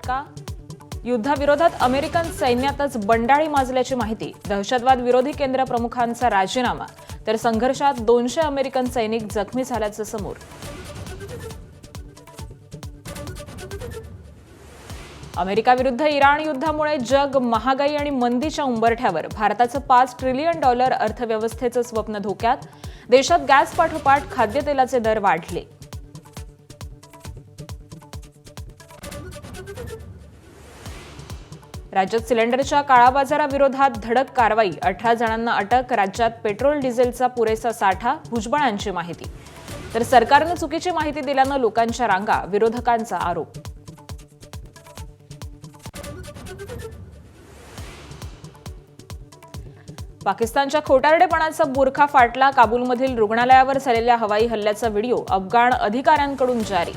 फटका, युद्धाविरोधात अमेरिकन सैन्यातच बंडाळी माजल्याची माहिती, दहशतवाद विरोधी केंद्र प्रमुखांचा राजीनामा, तर संघर्षात 200 अमेरिकन सैनिक जखमी झाल्याचं समोर. अमेरिका विरुद्ध इराण युद्धामुळे जग महागाई आणि मंदीच्या उंबरठ्यावर. भारताचं $5 ट्रिलियन अर्थव्यवस्थेचं स्वप्न धोक्यात. देशात गॅस पाठोपाठ खाद्यतेलाचे दर वाढले. राज्यात सिलेंडरच्या काळाबाजाराविरोधात धडक कारवाई, 18 जणांना अटक. राज्यात पेट्रोल डिझेलचा पुरेसा साठा, भुजबळांची माहिती. तर सरकारनं चुकीची माहिती दिल्यानं लोकांच्या रांगा, विरोधकांचा आरोप. पाकिस्तानच्या खोटारडेपणाचा बुरखा फाटला. काबूलमधील रुग्णालयावर झालेल्या हवाई हल्ल्याचा व्हिडिओ अफगाण अधिकाऱ्यांकडून जारी.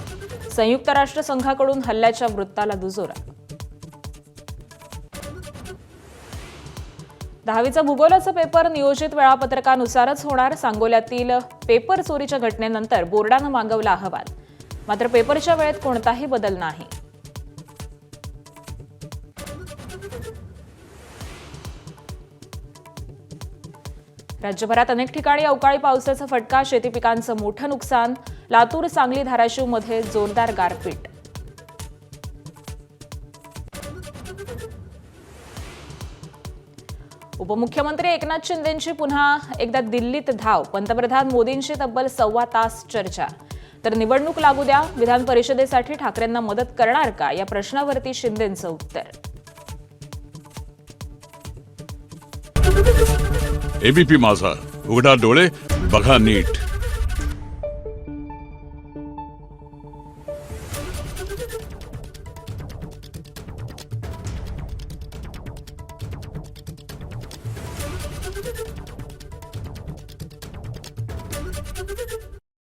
संयुक्त राष्ट्र संघाकडून हल्ल्याच्या वृत्ताला दुजोरा. 10वीचा भूगोलाचा पेपर नियोजित वेळापत्रकानुसारच होणार. सांगोल्यातील पेपर चोरीच्या घटनेनंतर बोर्डानं मागवला अहवाल. मात्र पेपरच्या वेळेत कोणताही बदल नाही. राज्यभरात अनेक ठिकाणी अवकाळी पावसाचा फटका, शेती पिकांचं मोठं नुकसान. लातूर, सांगली, धाराशिवमध्ये जोरदार गारपीट. उपमुख्यमंत्री एकनाथ शिंदेंची पुन्हा एकदा दिल्लीत धाव. पंतप्रधान मोदींशी तब्बल 1.25 तास चर्चा. तर निवडणूक लागू द्या, विधान परिषदेसाठी ठाकरेंना मदत करणार का, या प्रश्नावरती शिंदेंचं उत्तर. एबीपी माझा, उघडा डोळे बघा नीट.